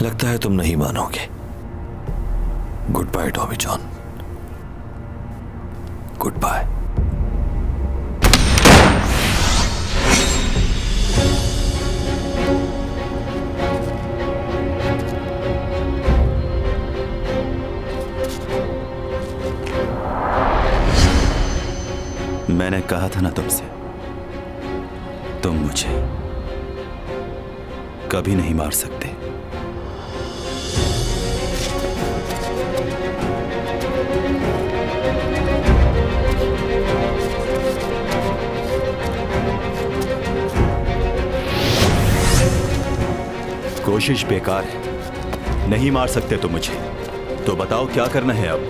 लगता है तुम नहीं मानोगे। Goodbye Tommy John, goodbye. मैंने कहा था ना तुमसे, तुम मुझे कभी नहीं मार सकते। कोशिश बेकार है, नहीं मार सकते तुम मुझे। तो बताओ क्या करना है अब?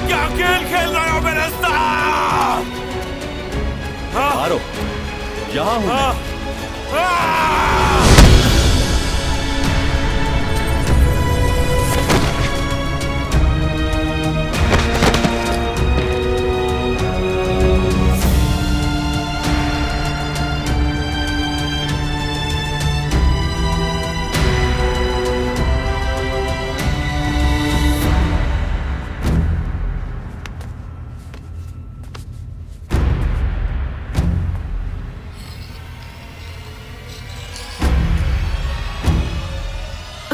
क्या खेल खेल रहे हो मेरे साथ? मारो, यहां हूं मैं।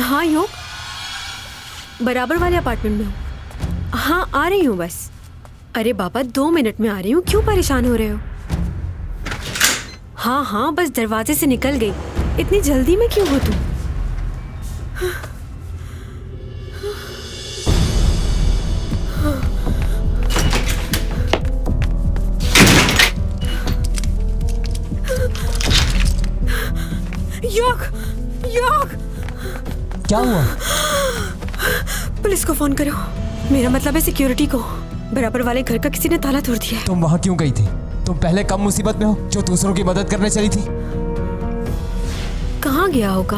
हाँ योग, बराबर वाले अपार्टमेंट में हूँ। हाँ आ रही हूँ बस। अरे बाबा 2 मिनट में आ रही हूँ, क्यों परेशान हो रहे हो? हाँ हाँ बस दरवाजे से निकल गई, इतनी जल्दी में क्यों हो तुम? योग, योग क्या हुआ? पुलिस को फोन करो। मेरा मतलब है सिक्योरिटी को। बराबर वाले घर का किसी ने ताला तोड़ दिया है। तुम वहां क्यों गई थी? तुम पहले कम मुसीबत में हो जो दूसरों की मदद करने चली थी। कहाँ गया होगा?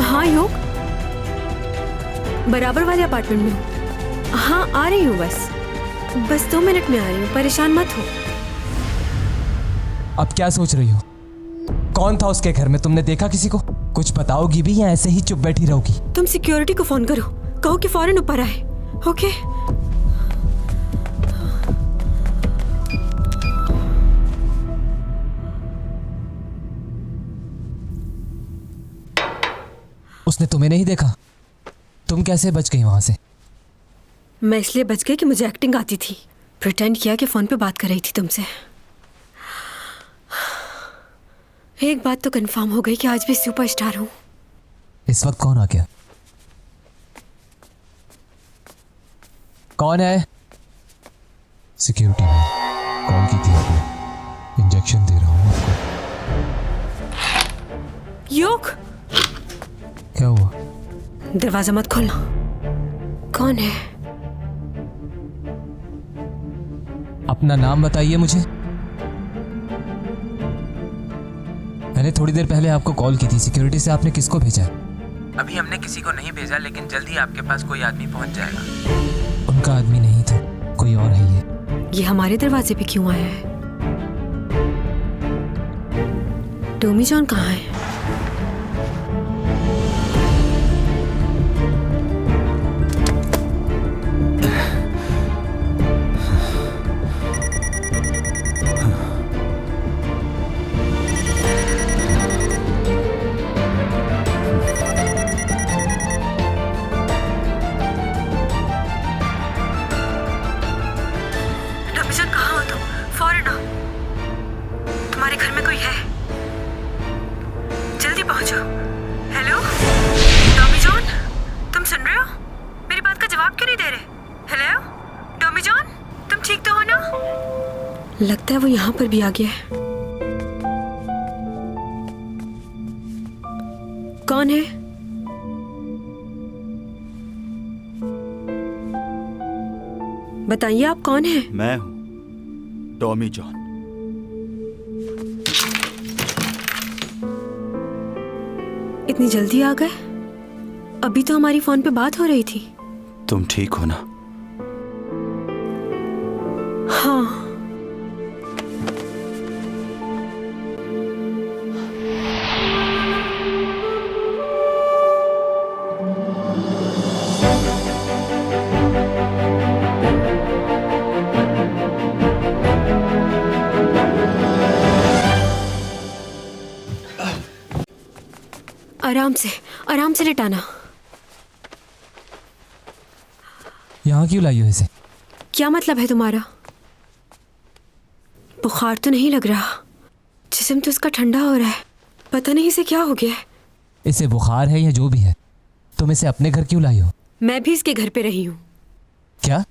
हाँ योग, बराबर वाले अपार्टमेंट में हूँ। हाँ आ रही हूँ बस 2 मिनट में आ रही हूँ, परेशान मत हो। अब क्या सोच रही हो? कौन था उसके घर में? तुमने देखा किसी को? कुछ बताओगी भी या ऐसे ही चुप बैठी रहोगी? तुम सिक्योरिटी को फोन करो, कहो कि फौरन ऊपर आए। ओके? उसने तुम्हें नहीं देखा? तुम कैसे बच गई वहां से? मैं इसलिए बच गई कि मुझे एक्टिंग आती थी। प्रिटेंड किया कि फोन पे बात कर रही थी तुमसे। एक बात तो कंफर्म हो गई कि आज भी सुपरस्टार हूँ। इस वक्त कौन आ गया? कौन है? Security man. कॉल की थी आपने? इंजेक्शन दे रहा हूँ आपको। योग, क्या हुआ? दरवाजा मत खोलना। कौन है? अपना नाम बताइए मुझे। मैंने थोड़ी देर पहले आपको कॉल की थी। सिक्योरिटी से आपने किसको भेजा है? अभी हमने किसी को नहीं भेजा, लेकिन जल्दी आपके पास कोई आदमी पहुंच जाएगा। उनका आदमी नहीं था, कोई और है ये। हमारे दरवाजे पे क्यों आया है? टॉमी जॉन कहाँ है? लगता है वो यहाँ पर भी आ गया है। कौन है? बताइए आप कौन हैं? मैं हूं टॉमी जॉन। इतनी जल्दी आ गए? अभी तो हमारी फोन पे बात हो रही थी। तुम ठीक हो ना? हाँ। आराम से लेटाना। यहाँ क्यों लाई हो इसे? क्या मतलब है तुम्हारा? बुखार तो नहीं लग रहा, जिस्म तो इसका ठंडा हो रहा है। पता नहीं इसे क्या हो गया है। इसे बुखार है या जो भी है, तुम इसे अपने घर क्यों लाई हो? मैं भी इसके घर पे रही हूँ। क्या?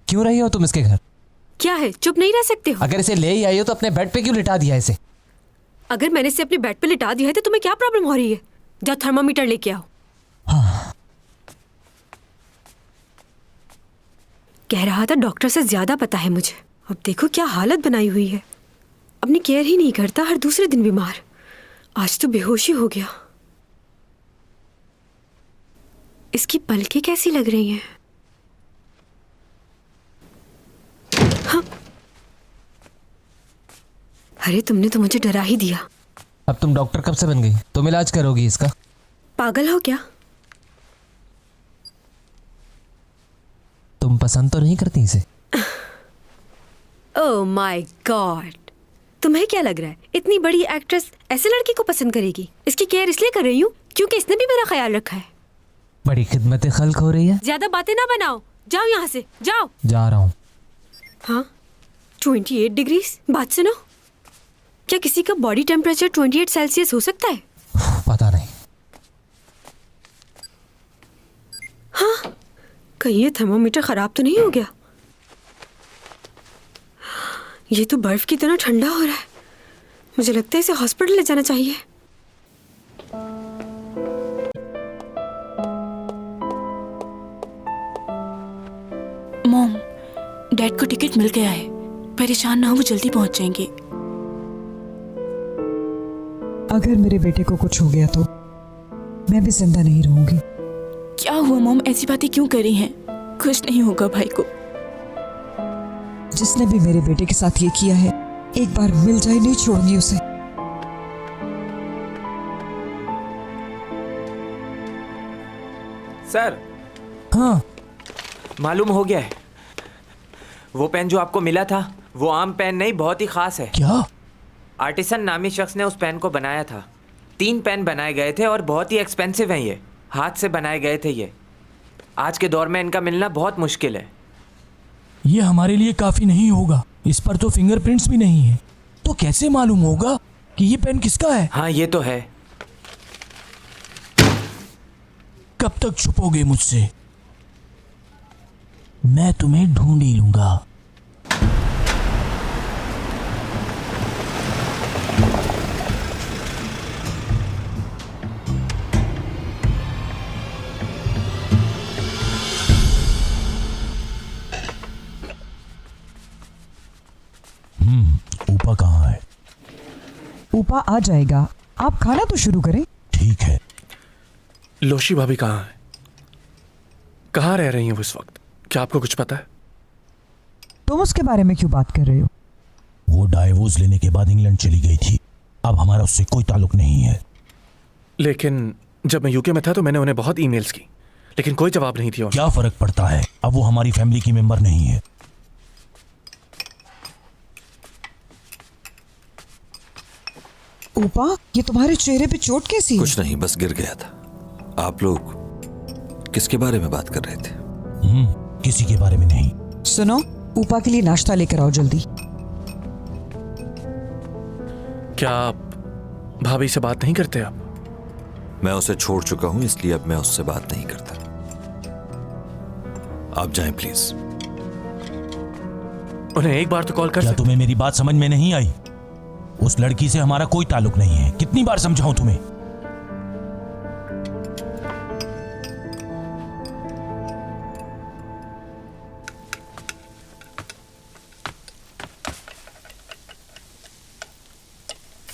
क्यों रही हो तुम इसके घर? क्या है, चुप नहीं रह सकते हो? अगर इसे ले ही आई हो तो अपने बेड पे क्यों लिटा दिया इसे? अगर मैंने इसे अपने बेड पे लिटा दिया है तो तुम्हें क्या प्रॉब्लम हो रही है? जाओ थर्मामीटर लेके आओ। हाँ। कह रहा था डॉक्टर से ज्यादा पता है मुझे। अब देखो क्या हालत बनाई हुई है। अपनी केयर ही नहीं करता, हर दूसरे दिन बीमार। आज तो बेहोशी हो गया। इसकी पलकें कैसी लग रही हैं? हाँ। अरे तुमने तो मुझे डरा ही दिया। अब तुम डॉक्टर कब से बन गई? तुम इलाज करोगी इसका? पागल हो क्या? तुम पसंद तो नहीं करती इसे? ओह माय गॉड, तुम्हें क्या लग रहा है इतनी बड़ी एक्ट्रेस ऐसे लड़की को पसंद करेगी? इसकी केयर इसलिए कर रही हूँ क्योंकि इसने भी मेरा ख्याल रखा है। बड़ी खिदमत खल्क हो रही है। ज्यादा बातें ना बनाओ, जाओ यहाँ से, जाओ। जा रहा हूँ। हाँ, 28 डिग्रीज? बात सुनो, क्या किसी का बॉडी टेम्परेचर 28 सेल्सियस हो सकता है? पता नहीं। हाँ, कहीं ये थर्मामीटर खराब तो नहीं हो गया? ये तो बर्फ की तरह ठंडा हो रहा है। मुझे लगता है इसे हॉस्पिटल ले जाना चाहिए। मॉम, डैड को टिकट मिल गया है। परेशान ना हो, वो जल्दी पहुंच जाएंगे। अगर मेरे बेटे को कुछ हो गया तो मैं भी जिंदा नहीं रहूंगी। क्या हुआ मॉम, ऐसी बातें क्यों कर रही हैं? कुछ नहीं होगा भाई को। जिसने भी मेरे बेटे के साथ ये किया है, एक बार मिल जाए नहीं छोड़ूंगी उसे। सर, हाँ। मालूम हो गया है। वो पेन जो आपको मिला था वो आम पेन नहीं, बहुत ही खास है। क्या? आर्टिसन नामी शख्स ने उस पेन को बनाया था। 3 पेन बनाए गए थे और बहुत ही एक्सपेंसिव हैं। ये हाथ से बनाए गए थे। ये आज के दौर में इनका मिलना बहुत मुश्किल है। ये हमारे लिए काफी नहीं होगा। इस पर तो फिंगरप्रिंट्स भी नहीं है, तो कैसे मालूम होगा कि ये पेन किसका है? हाँ, ये तो है। कब तक छुपोगे मुझसे? मैं तुम्हें ढूंढ ही लूंगा। ऊपा कहाँ है? ऊपा आ जाएगा, आप खाना तो शुरू करें। ठीक है। लोशी भाभी कहाँ है? कहाँ रह रही हैं वो इस वक्त? क्या आपको कुछ पता है? तुम उसके बारे में क्यों बात कर रहे हो? वो डाइवोर्स लेने के बाद इंग्लैंड चली गई थी। अब हमारा उससे कोई ताल्लुक नहीं है। लेकिन जब मैं यूके में था तो मैंने उन्हें बहुत ईमेल्स की, लेकिन कोई जवाब नहीं दिया। क्या फर्क पड़ता है? अब वो हमारी फैमिली की मेंबर नहीं है। ऊपा, ये तुम्हारे चेहरे पे चोट कैसी है? कुछ नहीं, बस गिर गया था। आप लोग किसके बारे में बात कर रहे थे? किसी के बारे में नहीं। सुनो, ऊपा के लिए नाश्ता लेकर आओ जल्दी। क्या आप भाभी से बात नहीं करते? आप? मैं उसे छोड़ चुका हूं, इसलिए अब मैं उससे बात नहीं करता। आप जाएं प्लीज। उन्हें एक बार तो कॉल कर क्या तुम्हें मेरी बात समझ में नहीं आई? उस लड़की से हमारा कोई ताल्लुक नहीं है। कितनी बार समझाऊं तुम्हें?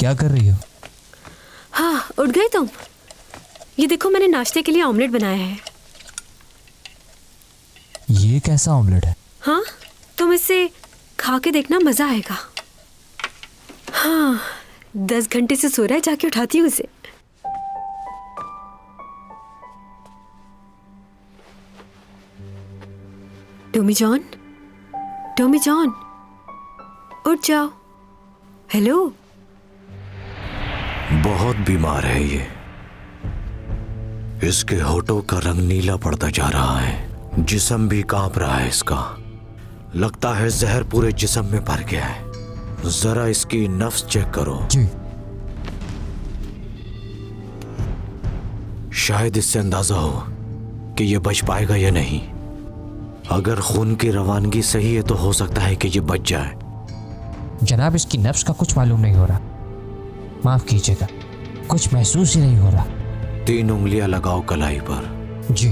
क्या कर रही हो? हाँ, उठ गए तुम? ये देखो, मैंने नाश्ते के लिए ऑमलेट बनाया है। ये कैसा ऑमलेट है? हाँ, तुम इसे खा के देखना, मजा आएगा। हाँ, 10 घंटे से सो रहा है, जाके उठाती हूँ उसे। टॉमी जॉन, टॉमी जॉन, उठ जाओ। हेलो। बहुत बीमार है ये। इसके होठों का रंग नीला पड़ता जा रहा है, जिस्म भी कांप रहा है इसका। लगता है जहर पूरे जिस्म में भर गया है। जरा इसकी नफ्स चेक करो। जी। शायद इससे अंदाजा हो कि ये बच पाएगा या नहीं। अगर खून की रवानगी सही है तो हो सकता है कि ये बच जाए। जनाब, इसकी नफ्स का कुछ मालूम नहीं हो रहा। माफ कीजिएगा, कुछ महसूस ही नहीं हो रहा। 3 उंगलियां लगाओ कलाई पर। जी,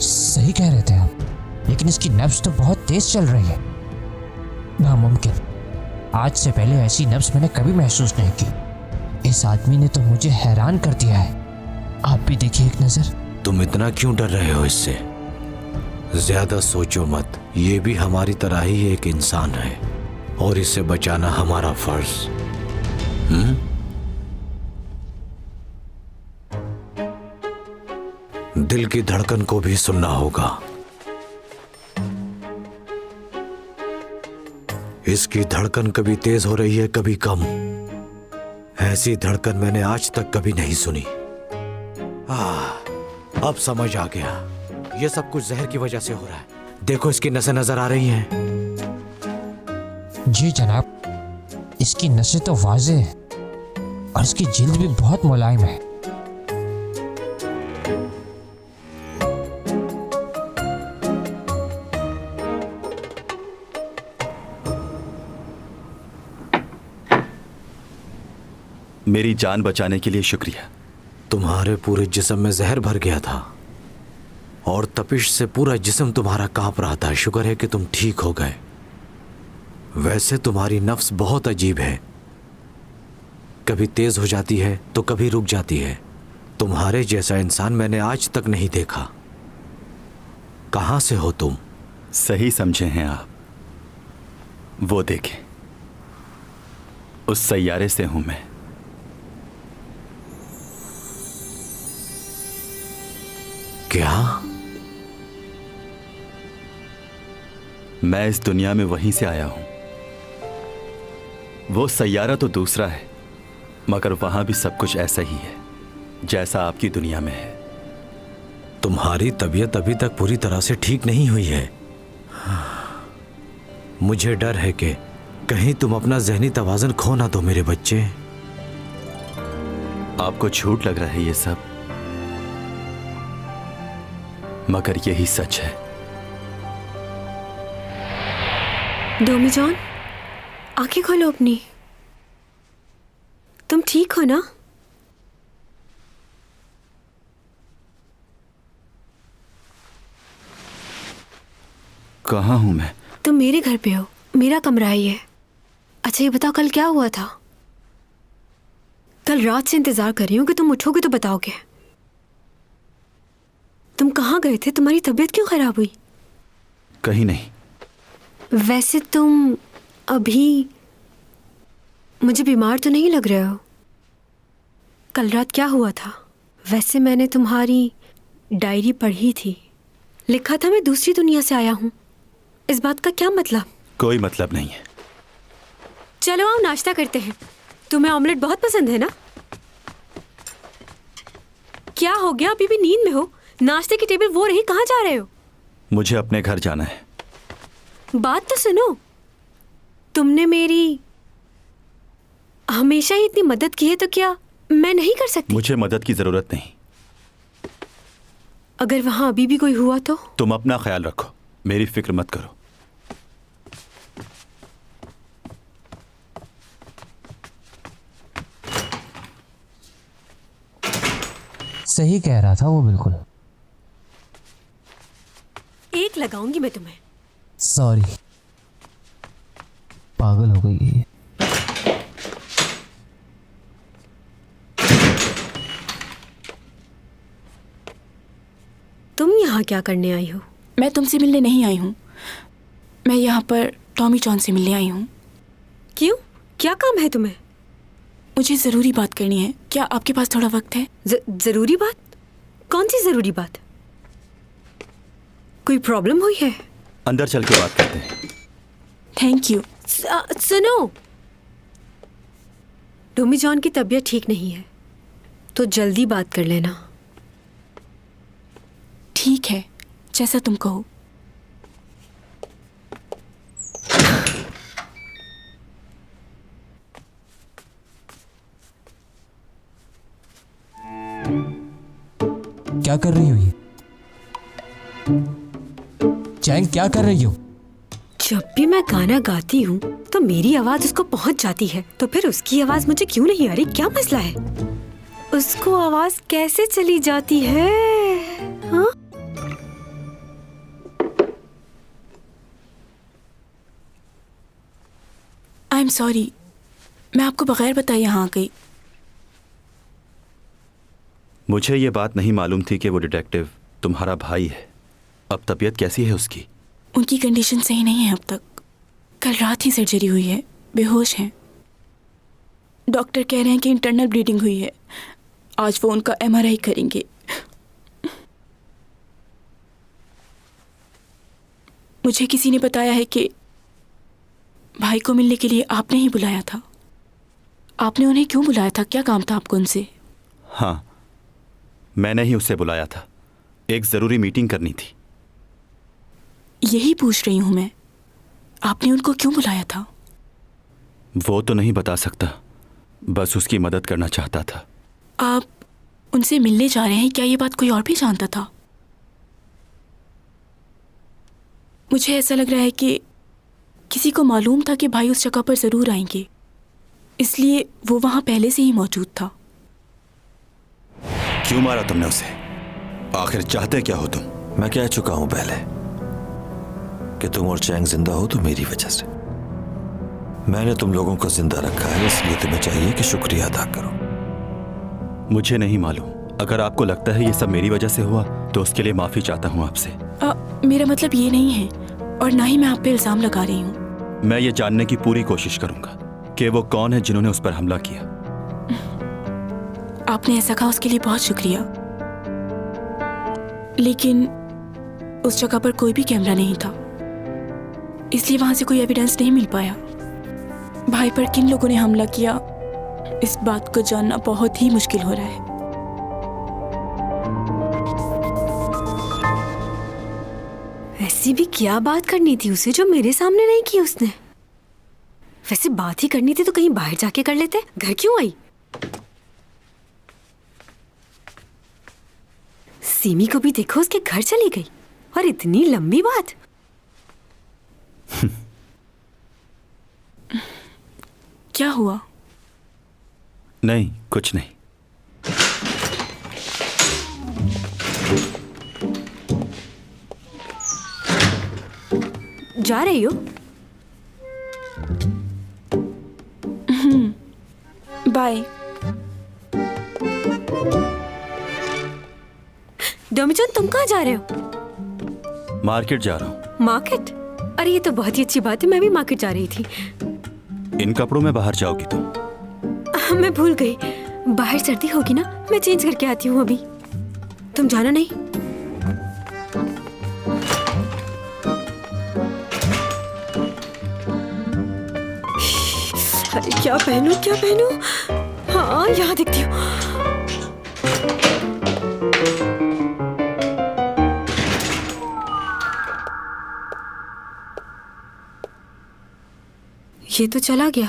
सही कह रहे थे आप, लेकिन इसकी नब्ज तो बहुत तेज चल रही है। नामुमकिन, आज से पहले ऐसी नब्ज मैंने कभी महसूस नहीं की। इस आदमी ने तो मुझे हैरान कर दिया है। आप भी देखिए एक नजर। तुम इतना क्यों डर रहे हो इससे? ज्यादा सोचो मत। ये भी हमारी तरह ही एक इंसान है और इसे बचाना हमारा फर्ज। दिल की धड़कन को भी सुनना होगा। इसकी धड़कन कभी तेज हो रही है, कभी कम। ऐसी धड़कन मैंने आज तक कभी नहीं सुनी। अब समझ आ गया, ये सब कुछ जहर की वजह से हो रहा है। देखो, इसकी नसें नजर आ रही हैं। जी जनाब, इसकी नसें तो वाज़े हैं और इसकी जिल्द भी बहुत मुलायम है। मेरी जान बचाने के लिए शुक्रिया। तुम्हारे पूरे जिस्म में जहर भर गया था और तपिश से पूरा जिस्म तुम्हारा कांप रहा था। शुक्र है कि तुम ठीक हो गए। वैसे तुम्हारी नफ्स बहुत अजीब है, कभी तेज हो जाती है तो कभी रुक जाती है। तुम्हारे जैसा इंसान मैंने आज तक नहीं देखा। कहां से हो तुम? सही समझे हैं आप। वो देखें, उस सैयारे से हूं मैं। क्या? मैं इस दुनिया में वहीं से आया हूं। वो सैयारा तो दूसरा है, मगर वहां भी सब कुछ ऐसा ही है जैसा आपकी दुनिया में है। तुम्हारी तबीयत अभी तक पूरी तरह से ठीक नहीं हुई है। मुझे डर है कि कहीं तुम अपना जहनी तवाज़ुन खो ना दो मेरे बच्चे। आपको झूठ लग रहा है ये सब, मगर यही सच है। टॉमी जॉन, आंखें खोलो अपनी। तुम ठीक हो ना? कहाँ हूं मैं? तुम मेरे घर पे हो, मेरा कमरा है ये। अच्छा ये बताओ, कल क्या हुआ था? कल रात से इंतजार कर रही हूँ कि तुम उठोगे तो बताओगे। तुम कहाँ गए थे? तुम्हारी तबीयत क्यों खराब हुई? कहीं नहीं। वैसे तुम अभी मुझे बीमार तो नहीं लग रहे हो। कल रात क्या हुआ था? वैसे मैंने तुम्हारी डायरी पढ़ी थी, लिखा था मैं दूसरी दुनिया से आया हूँ। इस बात का क्या मतलब? कोई मतलब नहीं है। चलो आओ नाश्ता करते हैं। तुम्हें ऑमलेट बहुत पसंद है ना? क्या हो गया, अभी भी नींद में हो? नाश्ते की टेबल वो रही, कहाँ जा रहे हो? मुझे अपने घर जाना है। बात तो सुनो, तुमने मेरी हमेशा ही इतनी मदद की है, तो क्या मैं नहीं कर सकती? मुझे मदद की जरूरत नहीं। अगर वहां अभी भी कोई हुआ तो? तुम अपना ख्याल रखो, मेरी फिक्र मत करो। सही कह रहा था वो, बिल्कुल। एक लगाऊंगी मैं तुम्हें। सॉरी, पागल हो गई है ये। यहाँ क्या करने आई हो? मैं तुमसे मिलने नहीं आई हूँ। मैं यहाँ पर टॉमी जॉन से मिलने आई हूँ। क्यों? क्या काम है तुम्हें? मुझे ज़रूरी बात करनी है। क्या आपके पास थोड़ा वक्त है? जरूरी बात? कौन सी जरूरी बात? कोई प्रॉब्लम हुई है? अंदर चल के बात करते हैं। Thank you. सुनो, टॉमी जॉन की तबीयत ठीक नहीं है, तो जल्दी बात कर लेना। ठीक है, जैसा तुम कहो। क्या कर रही हो ये? चैंग, क्या कर रही हो? जब भी मैं गाना गाती हूँ तो मेरी आवाज उसको पहुंच जाती है, तो फिर उसकी आवाज मुझे क्यों नहीं आ रही? क्या मसला है? उसको आवाज कैसे चली जाती है? हाँ? आई एम सॉरी, मैं आपको बगैर बताए यहाँ आ गई। मुझे ये बात नहीं मालूम थी कि वो डिटेक्टिव तुम्हारा भाई है। अब तबीयत कैसी है उसकी? उनकी कंडीशन सही नहीं है अब तक। कल रात ही सर्जरी हुई है, बेहोश हैं। डॉक्टर कह रहे हैं कि इंटरनल ब्लीडिंग हुई है। आज वो उनका MRI करेंगे। मुझे किसी ने बताया है कि भाई को मिलने के लिए आपने ही बुलाया था। आपने उन्हें क्यों बुलाया था? क्या काम था आपको उनसे? हाँ, मैंने ही उसे बुलाया था। एक ज़रूरी मीटिंग करनी थी। यही पूछ रही हूँ मैं, आपने उनको क्यों बुलाया था? वो तो नहीं बता सकता, बस उसकी मदद करना चाहता था। आप उनसे मिलने जा रहे हैं, क्या ये बात कोई और भी जानता था? मुझे ऐसा लग रहा है कि किसी को मालूम था कि भाई उस जगह पर ज़रूर आएंगे, इसलिए वो वहाँ पहले से ही मौजूद था। क्यों मारा तुमने उसे? आखिर चाहते क्या हो तुम? मैं कह चुका हूं पहले कि तुम और चैंग जिंदा हो तो मेरी वजह से। मैंने तुम लोगों को जिंदा रखा है, इसलिए तुम्हें चाहिए कि शुक्रिया अदा करो। मुझे नहीं मालूम। अगर आपको लगता है ये सब मेरी वजह से हुआ तो उसके लिए माफ़ी चाहता हूँ आपसे। मेरा मतलब ये नहीं है, और ना ही मैं आप पे इल्ज़ाम लगा रही हूँ। मैं ये जानने की पूरी कोशिश करूंगा कि वो कौन है जिन्होंने उस पर हमला किया। आपने ऐसा कहा उसके लिए बहुत शुक्रिया, लेकिन उस जगह पर कोई भी कैमरा नहीं था, इसलिए वहां से कोई एविडेंस नहीं मिल पाया। भाई पर किन लोगों ने हमला किया, इस बात को जानना बहुत ही मुश्किल हो रहा है। ऐसी भी क्या बात करनी थी उसे जो मेरे सामने नहीं की उसने? वैसे बात ही करनी थी तो कहीं बाहर जाके कर लेते। घर क्यों आई? सीमी को भी देखो, उसके घर चली गई, और इतनी लंबी बात। क्या हुआ? नहीं, कुछ नहीं। जा रही हो? बाय। डोमिचन, तुम कहाँ जा रहे हो? मार्केट जा रहा हूँ। मार्केट? अरे ये तो बहुत ही अच्छी बात है, मैं भी मार्केट जा रही थी। इन कपड़ों में बाहर जाओगी तुम? मैं भूल गई, बाहर सर्दी होगी ना, मैं चेंज करके आती हूँ अभी। तुम जाना नहीं? अरे क्या पहनूं, क्या पहनूं? हाँ, यहाँ दिखती हूँ। ये तो चला गया।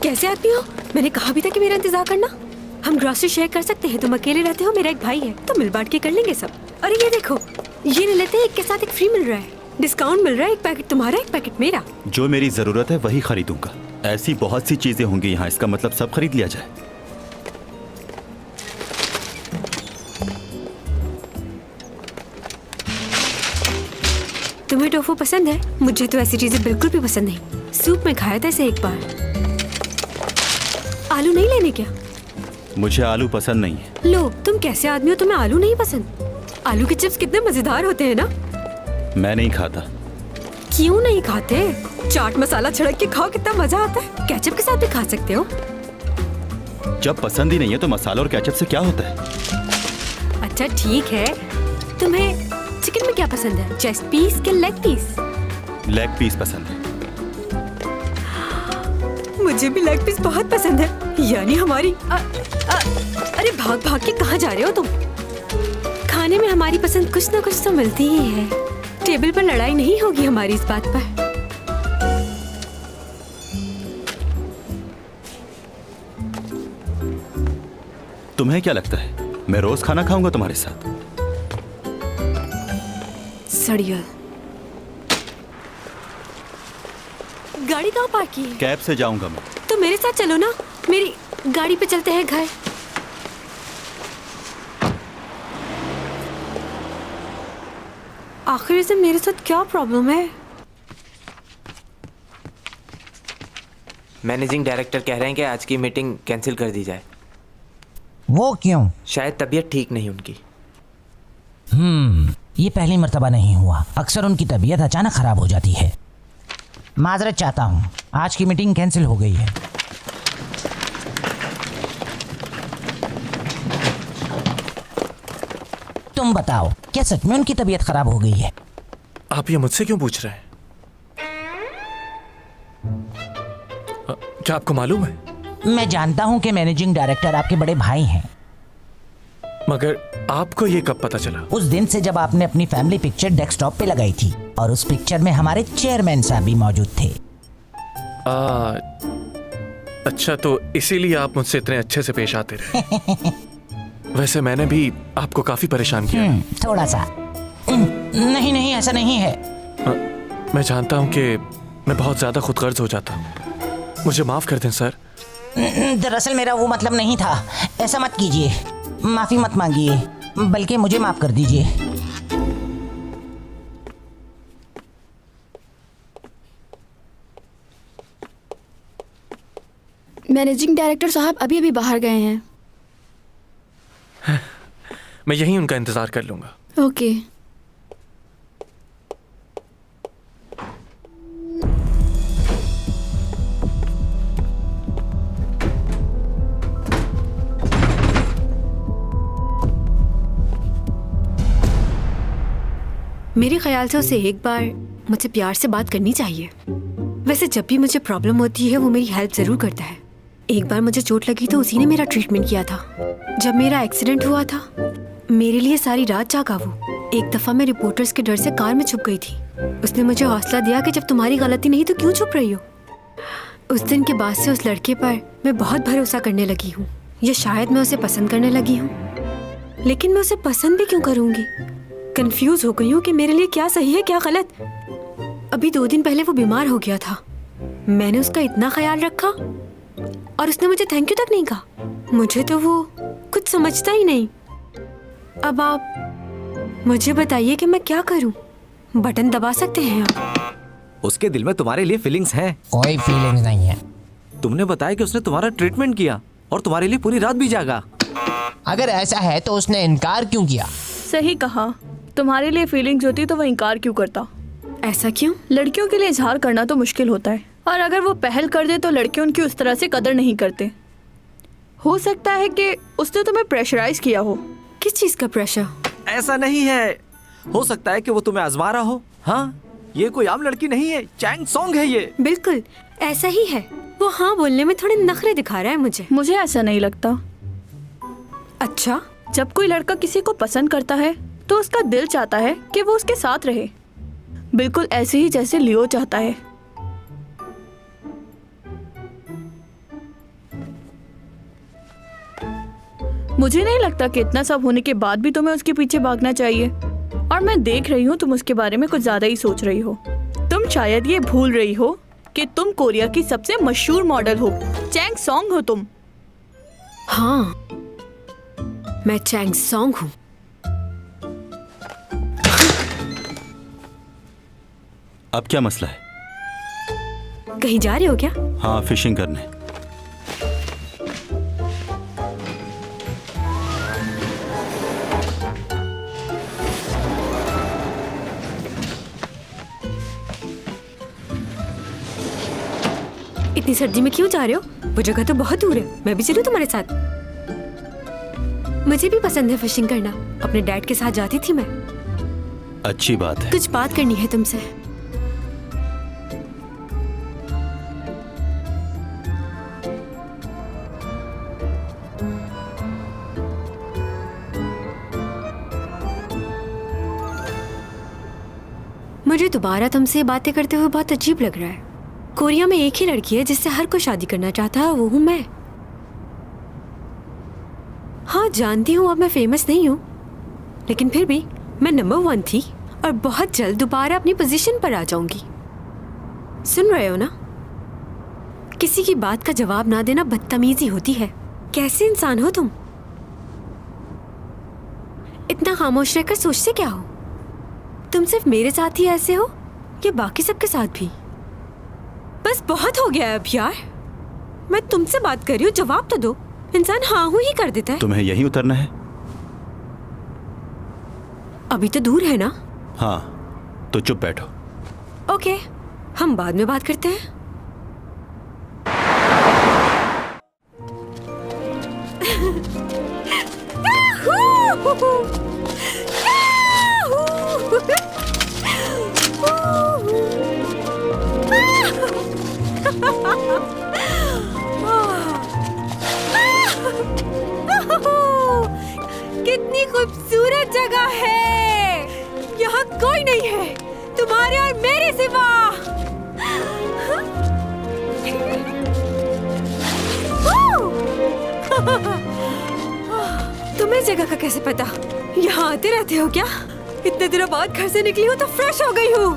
कैसे आदमी हो? मैंने कहा भी था कि मेरा इंतजार करना। हम ग्रोसरी शेयर कर सकते हैं, तुम अकेले रहते हो, मेरा एक भाई है, तो मिल बांट के कर लेंगे सब। अरे ये देखो, ये ले लेते हैं, एक के साथ एक फ्री मिल रहा है, डिस्काउंट मिल रहा है, एक पैकेट तुम्हारा एक पैकेट मेरा। जो मेरी जरूरत है वही खरीदूंगा। ऐसी बहुत सी चीजें होंगी यहाँ, इसका मतलब सब खरीद लिया जाए। तुम्हें तुम्हें टोफू पसंद है? मुझे तो ऐसी चीजें बिल्कुल भी पसंद नहीं। सूप में खाया था इसे एक बार। आलू नहीं लेने क्या? मुझे आलू पसंद नहीं है। लो, तुम कैसे आदमी हो, तुम्हें आलू नहीं पसंद? आलू के चिप्स कितने मजेदार होते हैं ना। मैं नहीं खाता। क्यों नहीं खाते? चाट मसाला छिड़क के खाओ, कितना मजा आता है। केचप के साथ भी खा सकते हो। जब पसंद ही नहीं है तो मसाला और केचप से क्या होता है? अच्छा ठीक है, तुम्हें चिकन में क्या पसंद है? चेस्ट पीस के लेग पीस? लेग पीस पसंद है। मुझे भी लेग पीस बहुत पसंद है। यानी हमारी अरे भाग भाग के कहाँ जा रहे हो तुम? खाने में हमारी पसंद कुछ ना कुछ तो मिलती ही है। टेबल पर लड़ाई नहीं होगी हमारी इस बात पर। तुम्हें क्या लगता है मैं रोज खाना खाऊंगा तुम्हारे साथ? सड़ियल। गाड़ी कहाँ पार्क की है? कैब से जाऊंगा मैं। तो मेरे साथ चलो ना, मेरी गाड़ी पे चलते हैं घर। आखिर से मेरे साथ क्या प्रॉब्लम है? मैनेजिंग डायरेक्टर कह रहे हैं कि आज की मीटिंग कैंसिल कर दी जाए। वो क्यों? शायद तबीयत ठीक नहीं उनकी। ये पहली मर्तबा नहीं हुआ। अक्सर उनकी तबीयत अचानक खराब हो जाती है। माजरत चाहता हूँ, आज की मीटिंग कैंसिल हो गई है। तुम बताओ, क्या सच में उनकी तबीयत खराब हो गई है? आप ये मुझसे क्यों पूछ रहे हैं? क्या आपको मालूम है? मैं जानता हूँ कि मैनेजिंग डायरेक्टर आपके बड़े भाई हैं, मगर आपको ये कब पता चला? उस दिन से जब आपने अपनी फैमिली पिक्चर डेस्कटॉप पे लगाई थी और उस पिक्चर में हमारे चेयरमैन साहब भी मौजूद थे। अच्छा, तो इसीलिए आप मुझसे इतने अच्छे से पेश आते रहे। वैसे मैंने भी आपको काफी परेशान किया। थोड़ा सा। नहीं नहीं, ऐसा नहीं है। मैं जानता हूँ कि मैं बहुत ज्यादा खुदगर्ज हो जाता हूँ, मुझे माफ कर दें सर। दरअसल मेरा वो मतलब नहीं था। ऐसा मत कीजिए, माफी मत मांगिए, बल्कि मुझे माफ कर दीजिए। मैनेजिंग डायरेक्टर साहब अभी अभी बाहर गए हैं। मैं यहीं उनका इंतजार कर लूंगा। ओके। मेरे ख्याल से उसे एक बार मुझसे प्यार से बात करनी चाहिए। वैसे जब भी मुझे प्रॉब्लम होती है वो मेरी हेल्प जरूर करता है। एक बार मुझे चोट लगी तो उसी ने मेरा ट्रीटमेंट किया था। जब मेरा एक्सीडेंट हुआ था मेरे लिए सारी रात जागा वो। एक दफा मैं रिपोर्टर्स के डर से कार में छुप गई थी। उसने मुझे हौसला दिया कि जब तुम्हारी गलती नहीं तो क्यों छुप रही हो। उस दिन के बाद से उस लड़के पर मैं बहुत भरोसा करने लगी हूँ, या शायद मैं उसे पसंद करने लगी हूँ। लेकिन मैं उसे पसंद भी क्यों करूँगी? कंफ्यूज हो गई हूँ कि मेरे लिए क्या सही है क्या गलत। अभी 2 दिन पहले वो बीमार हो गया था, मैंने उसका इतना ख्याल रखा और उसने मुझे थैंक यू तक नहीं कहा। मुझे तो वो कुछ समझता ही नहीं। अब आप मुझे बताइए कि मैं क्या करूं? बटन दबा सकते हैं आप? उसके दिल में तुम्हारे लिए फीलिंग्स हैं। कोई फीलिंग्स नहीं है। तुमने बताया कि उसने तुम्हारा ट्रीटमेंट किया और तुम्हारे लिए पूरी रात भी जागा। अगर ऐसा है तो उसने इनकार क्यों किया? सही कहा, तुम्हारे लिए फीलिंग्स होती तो वह इनकार क्यों करता? ऐसा क्यों? लड़कियों के लिए इजहार करना तो मुश्किल होता है, और अगर वो पहल कर दे तो लड़के उनकी उस तरह से कदर नहीं करते। हो सकता है कि उसने तुम्हें प्रेशराइज किया हो। किस चीज का प्रेशर? ऐसा नहीं है, हो सकता है कि वो तुम्हें आजमा रहा हो। हाँ, ये कोई आम लड़की नहीं है, चैंग सॉन्ग है ये। बिल्कुल ऐसा ही है। वो हाँ बोलने में थोड़े नखरे दिखा रहा है मुझे ऐसा नहीं लगता। अच्छा, जब कोई लड़का किसी को पसंद करता है तो उसका दिल चाहता है कि वो उसके साथ रहे, बिल्कुल ऐसे ही जैसे लियो चाहता है। मुझे नहीं लगता कि इतना सब होने के बाद भी तुम्हें उसके पीछे भागना चाहिए। और मैं देख रही हूँ तुम उसके बारे में कुछ ज्यादा ही सोच रही हो। तुम शायद ये भूल रही हो कि तुम कोरिया की सबसे मशहूर मॉडल हो। चैंग सॉन्ग हो तुम। हाँ, मैं चैंग सॉन्ग हूँ। अब क्या मसला है? कहीं जा रहे हो क्या? हाँ, फिशिंग करने। इतनी सर्दी में क्यों जा रहे हो? वो जगह तो बहुत दूर है, मैं भी चलूं तुम्हारे साथ? मुझे भी पसंद है फिशिंग करना, अपने डैड के साथ जाती थी मैं। अच्छी बात है। कुछ बात करनी है तुमसे। मुझे दोबारा तुमसे बातें करते हुए बहुत अजीब लग रहा है। कोरिया में एक ही लड़की है जिससे हर कोई शादी करना चाहता है, वो हूं मैं। हाँ जानती हूँ अब मैं फेमस नहीं हूँ, लेकिन फिर भी मैं नंबर 1 थी और बहुत जल्द दोबारा अपनी पोजीशन पर आ जाऊंगी। सुन रहे हो ना? किसी की बात का जवाब ना देना बदतमीजी होती है। कैसे इंसान हो तुम? इतना खामोश रहकर सोचते क्या हो? तुम सिर्फ मेरे साथ ही ऐसे हो या बाकी सबके साथ भी? बस बहुत हो गया है अब यार। मैं तुमसे बात कर रही हूँ, जवाब तो दो। इंसान हाँ हूँ ही कर देता है। तुम्हें यहीं उतरना है? अभी तो दूर है ना? हाँ, तो चुप बैठो। ओके, हम बाद में बात करते हैं। कितनी खूबसूरत जगह है। यहाँ कोई नहीं है तुम्हारे और मेरे सिवा। तुम्हें जगह का कैसे पता? यहाँ आते रहते हो क्या? इतने दिनों बाद घर से निकली हो तो फ्रेश हो गई हूँ।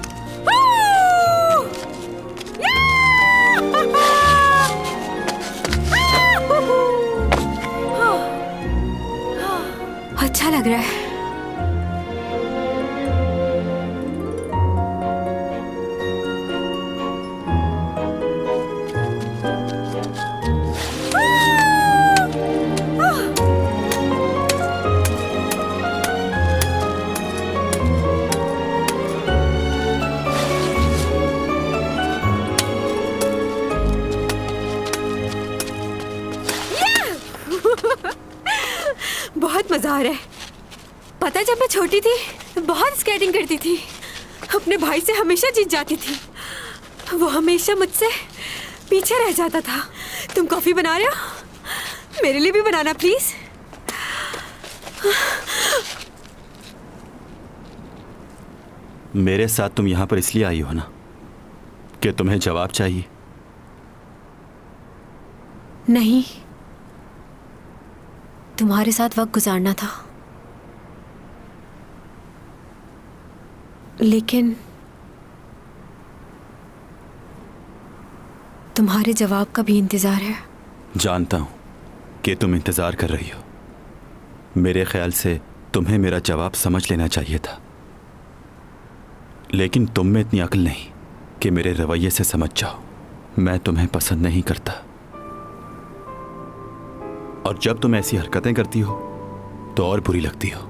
अच्छा लग रहा है। बहुत मजा आ रहा है। पता है जब मैं छोटी थी बहुत स्केटिंग करती थी। अपने भाई से हमेशा जीत जाती थी। वो हमेशा मुझसे पीछे रह जाता था। तुम कॉफी बना रहे हो? मेरे लिए भी बनाना प्लीज। मेरे साथ तुम यहाँ पर इसलिए आई हो ना कि तुम्हें जवाब चाहिए? नहीं, तुम्हारे साथ वक्त गुजारना था। लेकिन तुम्हारे जवाब का भी इंतजार है। जानता हूं कि तुम इंतजार कर रही हो। मेरे ख्याल से तुम्हें मेरा जवाब समझ लेना चाहिए था, लेकिन तुम में इतनी अक्ल नहीं कि मेरे रवैये से समझ जाओ। मैं तुम्हें पसंद नहीं करता, और जब तुम ऐसी हरकतें करती हो तो और बुरी लगती हो।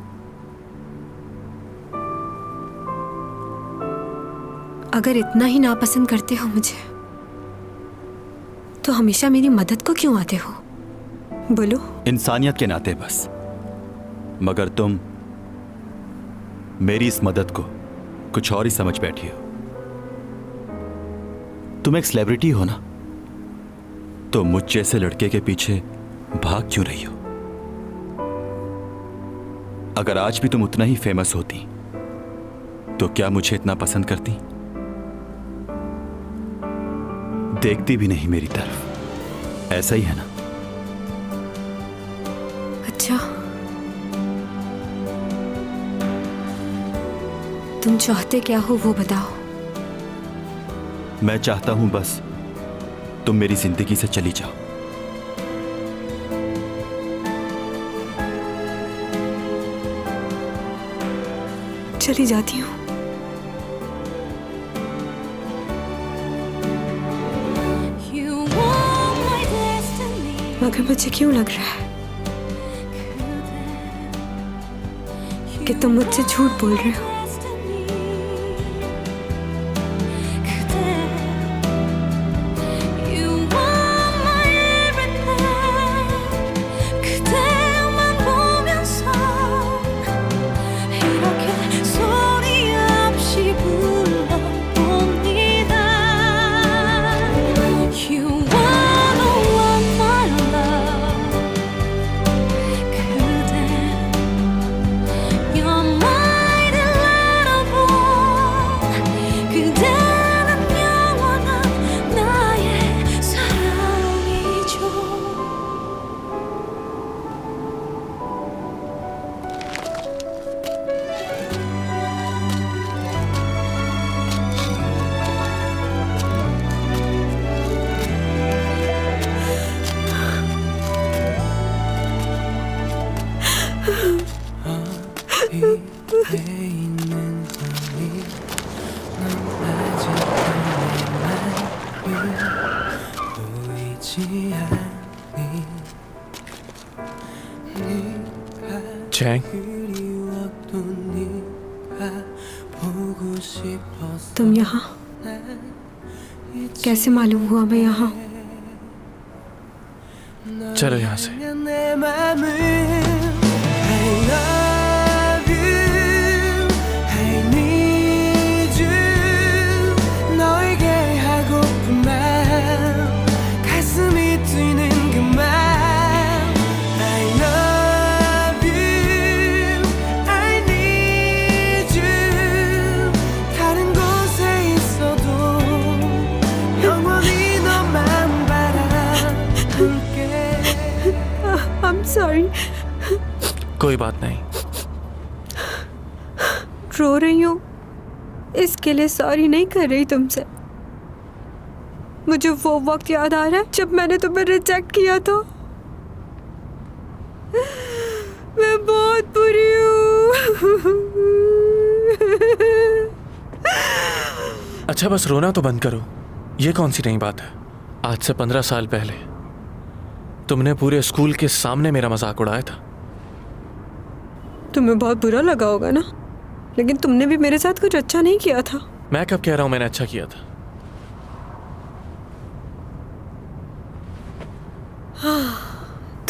अगर इतना ही नापसंद करते हो मुझे तो हमेशा मेरी मदद को क्यों आते हो? बोलो। इंसानियत के नाते बस। मगर तुम मेरी इस मदद को कुछ और ही समझ बैठी हो। तुम एक सेलिब्रिटी हो ना, तो मुझ जैसे लड़के के पीछे भाग क्यों रही हो? अगर आज भी तुम उतना ही फेमस होती तो क्या मुझे इतना पसंद करती? देखती भी नहीं मेरी तरफ। ऐसा ही है ना? अच्छा, तुम चाहते क्या हो वो बताओ। मैं चाहता हूं बस तुम मेरी जिंदगी से चली जाओ। चली जाती हूँ। मगर मुझे क्यों लग रहा है कि तुम मुझसे झूठ बोल रहे हो। चैंग, तुम यहाँ कैसे मालूम हुआ मैं यहाँ हूँ? चलो यहाँ से। सॉरी। कोई बात नहीं। रो रही हूँ इसके लिए सॉरी नहीं कर रही तुमसे। मुझे वो वक्त याद आ रहा है जब मैंने तुम्हें रिजेक्ट किया था। मैं बहुत बुरी हूँ। अच्छा बस रोना तो बंद करो। ये कौन सी नई बात है? आज से 15 साल पहले तुमने पूरे स्कूल के सामने मेरा मजाक उड़ाया था। तुम्हें बहुत बुरा लगा होगा ना, लेकिन तुमने भी मेरे साथ कुछ अच्छा नहीं किया था। मैं कब कह रहा हूं मैंने अच्छा किया था?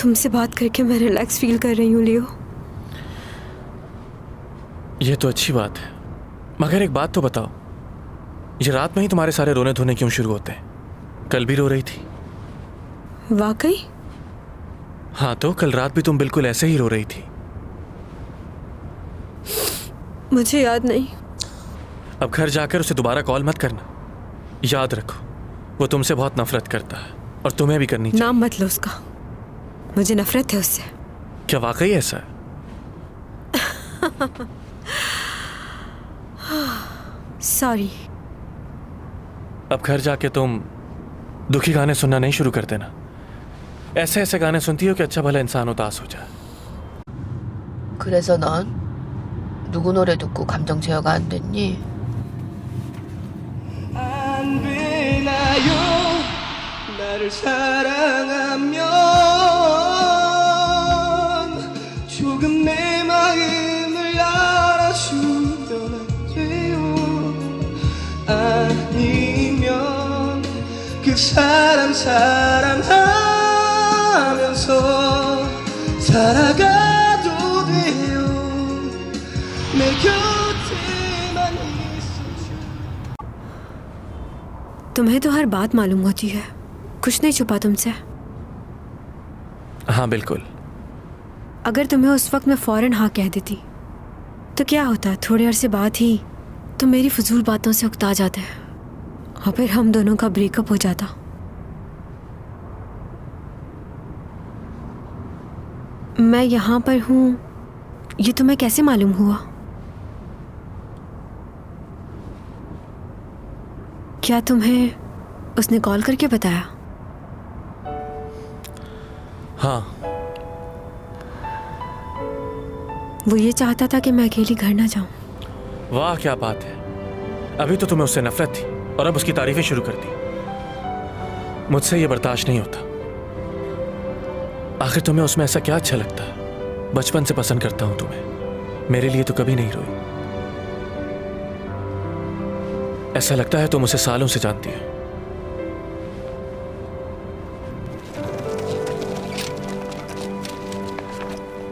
तुमसे बात करके मैं रिलैक्स फील कर रही हूँ लियो। ये तो अच्छी बात है, मगर एक बात तो बताओ, ये रात में ही तुम्हारे सारे रोने धोने क्यों शुरू होते हैं? कल भी रो रही थी। वाकई? हाँ तो कल रात भी तुम बिल्कुल ऐसे ही रो रही थी। मुझे याद नहीं। अब घर जाकर उसे दोबारा कॉल मत करना। याद रखो वो तुमसे बहुत नफरत करता है और तुम्हें भी करनी चाहिए। नाम मत लो उसका, मुझे नफरत है उससे। क्या वाकई ऐसा है? सॉरी। अब घर जाके तुम दुखी गाने सुनना नहीं शुरू कर देना। ऐसे ऐसे गाने सुनती हो कि अच्छा भला इंसान उदास हो जाए। 그래서 넌 누구 노래 듣고 감정 제어가 안 됐니? 안 되나요? 나를 사랑하면 조금 내 마음을 알아주면 안 돼요? 아니면 그 사람 사랑하면서 살아가도 돼요. 내 곁에만 있어줘. तुम्हें तो हर बात मालूम होती है, कुछ नहीं छुपा तुमसे। हाँ बिल्कुल। अगर तुम्हें उस वक्त मैं फौरन हाँ कह देती तो क्या होता? थोड़े अरसे बाद ही तुम मेरी फजूल बातों से उकता जाते और फिर हम दोनों का ब्रेकअप हो जाता। मैं यहाँ पर हूँ ये तुम्हें कैसे मालूम हुआ? क्या तुम्हें उसने कॉल करके बताया? हाँ। वो ये चाहता था कि मैं अकेली घर ना जाऊं। वाह क्या बात है। अभी तो तुम्हें उससे नफरत थी और अब उसकी तारीफें शुरू कर दी। मुझसे ये बर्दाश्त नहीं होता। आखिर तुम्हें उसमें ऐसा क्या अच्छा लगता है? बचपन से पसंद करता हूं तुम्हें, मेरे लिए तो कभी नहीं रोई। ऐसा लगता है तुम उसे सालों से जानती हो।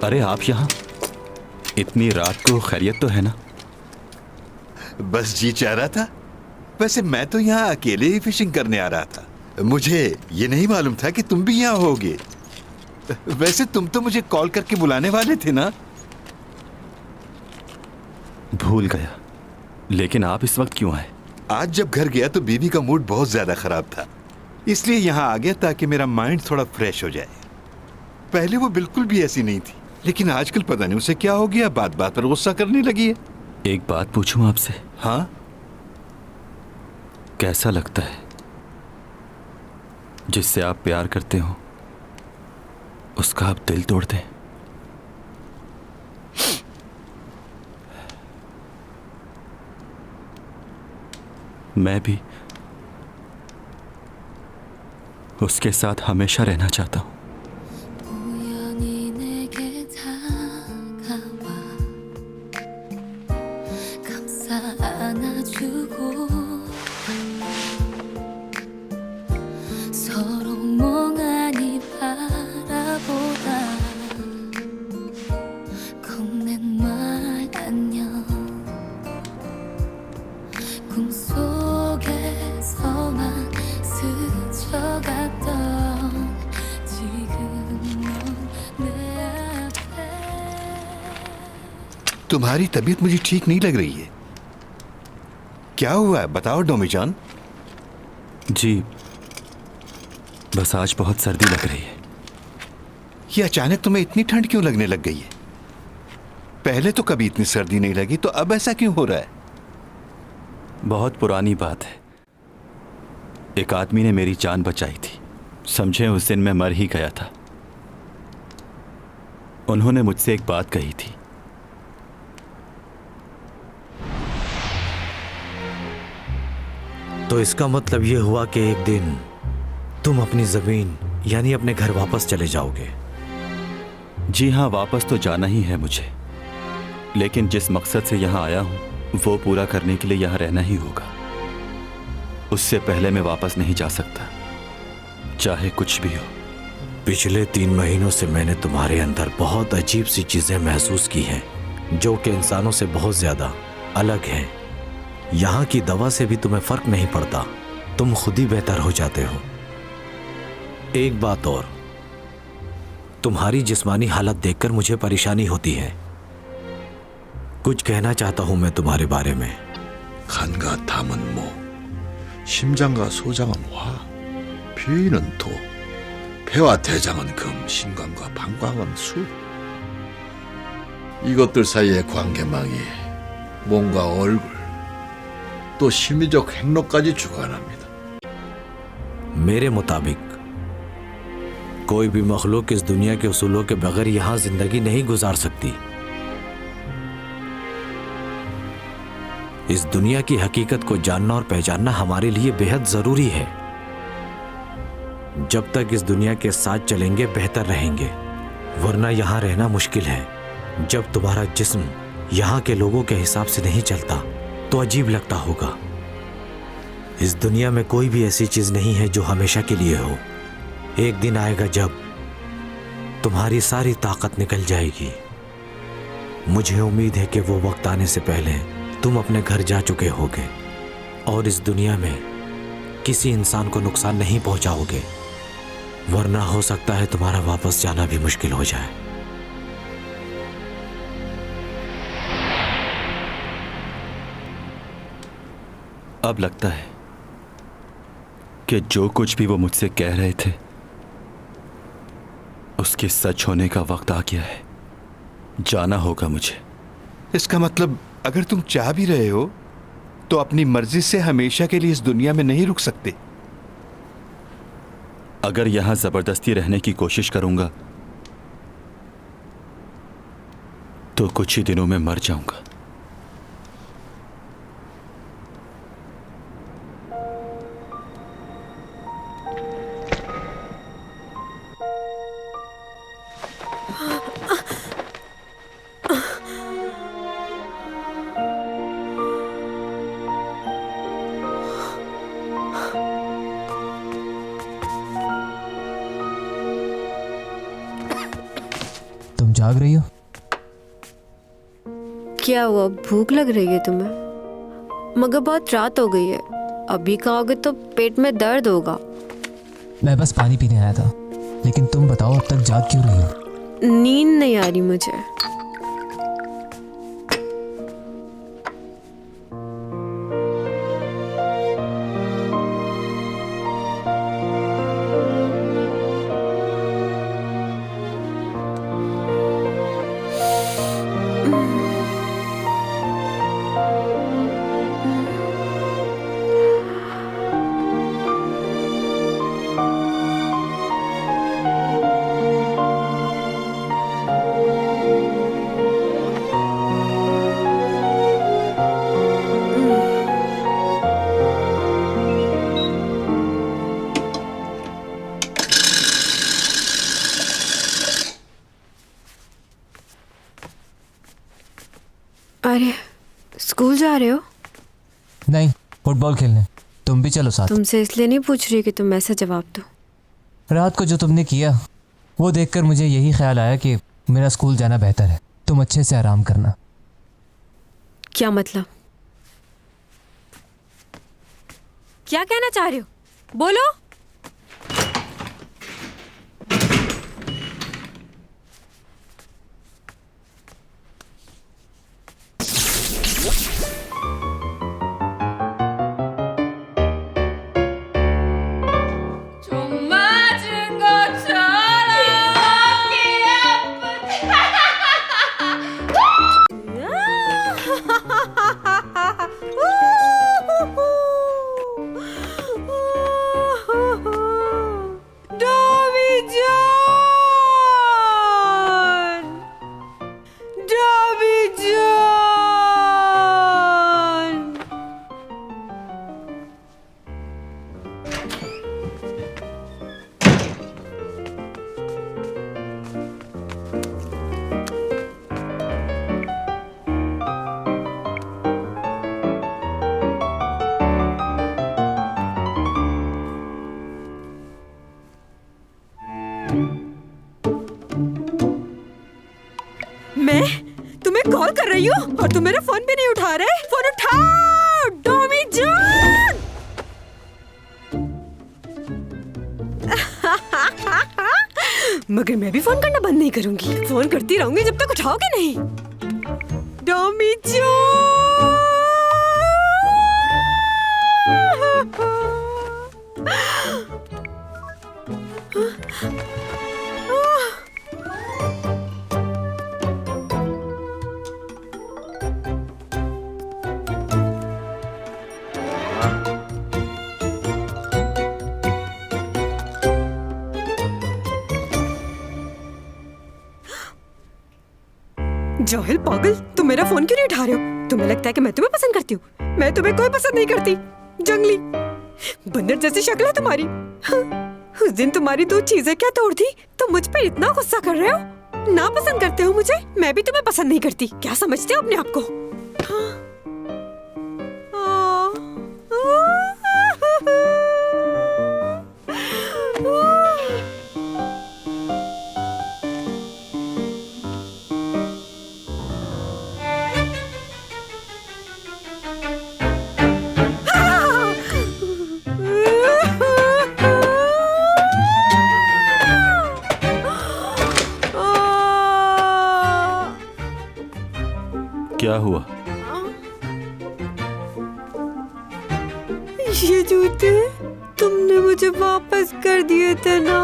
अरे आप यहाँ इतनी रात को? खैरियत तो है ना? बस जी चाह रहा था। वैसे मैं तो यहाँ अकेले ही फिशिंग करने आ रहा था। मुझे ये नहीं मालूम था कि तुम भी यहाँ होगे। वैसे तुम तो मुझे कॉल करके बुलाने वाले थे ना? भूल गया। लेकिन आप इस वक्त क्यों आए? आज जब घर गया तो बीवी का मूड बहुत ज्यादा खराब था, इसलिए यहाँ आ गया ताकि मेरा माइंड थोड़ा फ्रेश हो जाए। पहले वो बिल्कुल भी ऐसी नहीं थी, लेकिन आजकल पता नहीं उसे क्या हो गया, बात बात पर गुस्सा करने लगी है। एक बात पूछूं आपसे? हाँ। कैसा लगता है जिससे आप प्यार करते हो उसका आप दिल तोड़ दें? मैं भी उसके साथ हमेशा रहना चाहता हूं। तुम्हारी तबीयत मुझे ठीक नहीं लग रही है। क्या हुआ है बताओ डोमीजान। जी बस आज बहुत सर्दी लग रही है। ये अचानक तुम्हें इतनी ठंड क्यों लगने लग गई है? पहले तो कभी इतनी सर्दी नहीं लगी, तो अब ऐसा क्यों हो रहा है? बहुत पुरानी बात है। एक आदमी ने मेरी जान बचाई थी। समझे उस दिन मैं मर ही गया था। उन्होंने मुझसे एक बात कही थी। तो इसका मतलब यह हुआ कि एक दिन तुम अपनी जमीन यानी अपने घर वापस चले जाओगे? जी हाँ, वापस तो जाना ही है मुझे, लेकिन जिस मकसद से यहाँ आया हूँ वो पूरा करने के लिए यहाँ रहना ही होगा। उससे पहले मैं वापस नहीं जा सकता, चाहे कुछ भी हो। पिछले 3 महीनों से मैंने तुम्हारे अंदर बहुत अजीब सी चीजें महसूस की हैं, जो कि इंसानों से बहुत ज्यादा अलग हैं। यहाँ की दवा से भी तुम्हें फर्क नहीं पड़ता, तुम खुद ही बेहतर हो जाते हो। एक बात और, तुम्हारी जिस्मानी हालत देखकर मुझे परेशानी होती है। कुछ कहना चाहता हूं मैं तुम्हारे बारे में। 간과 담은 모, 심장과 소장은 화, 피는 도, 폐와 대장은 금, 신관과 방광은 수. 이것들 사이의 관계망이 몸과 얼굴, 또 심리적 행로까지 주관합니다. मेरे मुताबिक कोई भी मखलूक इस दुनिया के उसूलों के बगैर यहां जिंदगी नहीं गुजार सकती। इस दुनिया की हकीकत को जानना और पहचानना हमारे लिए बेहद जरूरी है। जब तक इस दुनिया के साथ चलेंगे बेहतर रहेंगे, वरना यहां रहना मुश्किल है। जब तुम्हारा जिस्म यहां के लोगों के हिसाब से नहीं चलता तो अजीब लगता होगा। इस दुनिया में कोई भी ऐसी चीज नहीं है जो हमेशा के लिए हो। एक दिन आएगा जब तुम्हारी सारी ताकत निकल जाएगी। मुझे उम्मीद है कि वो वक्त आने से पहले तुम अपने घर जा चुके होगे और इस दुनिया में किसी इंसान को नुकसान नहीं पहुंचाओगे, वरना हो सकता है तुम्हारा वापस जाना भी मुश्किल हो जाए। अब लगता है कि जो कुछ भी वो मुझसे कह रहे थे उसके सच होने का वक्त आ गया है। जाना होगा मुझे। इसका मतलब अगर तुम चाह भी रहे हो तो अपनी मर्जी से हमेशा के लिए इस दुनिया में नहीं रुक सकते। अगर यहां जबरदस्ती रहने की कोशिश करूंगा तो कुछ ही दिनों में मर जाऊंगा। भाग रही हो? क्या हुआ, भूख लग रही है तुम्हें? मगर बहुत रात हो गई है, अभी खाओगे तो पेट में दर्द होगा। मैं बस पानी पीने आया था, लेकिन तुम बताओ अब तक जाग क्यों रही हो? नींद नहीं आ रही मुझे। अरे स्कूल जा रहे हो? नहीं, फुटबॉल खेलने। तुम भी चलो साथ। तुमसे इसलिए नहीं पूछ रही कि तुम ऐसा जवाब दो। रात को जो तुमने किया वो देखकर मुझे यही ख्याल आया कि मेरा स्कूल जाना बेहतर है। तुम अच्छे से आराम करना। क्या मतलब? क्या कहना चाह रहे हो? बोलो। मैं तुम्हें कॉल कर रही हूँ और तुम मेरा फोन भी नहीं उठा रहे। फोन उठाओ डॉमी जान। मगर मैं भी फोन करना बंद नहीं करूंगी। फोन करती रहूंगी जब तक उठाओगे नहीं। डॉमी जान। जोहेल पागल, तुम मेरा फोन क्यों नहीं उठा रहे हो? तुम्हें लगता है कि मैं तुम्हें पसंद करती हूँ? मैं तुम्हें कोई पसंद नहीं करती। जंगली बंदर जैसी शक्ल है तुम्हारी। उस दिन तुम्हारी दो चीजें क्या तोड़ दी? तुम मुझ पे इतना गुस्सा कर रहे हो? ना पसंद करते हो मुझे? मैं भी तुम्हें पसंद नहीं करती। क्या समझते हो अपने आप को? क्या हुआ? ये जूते तुमने मुझे वापस कर दिए थे ना?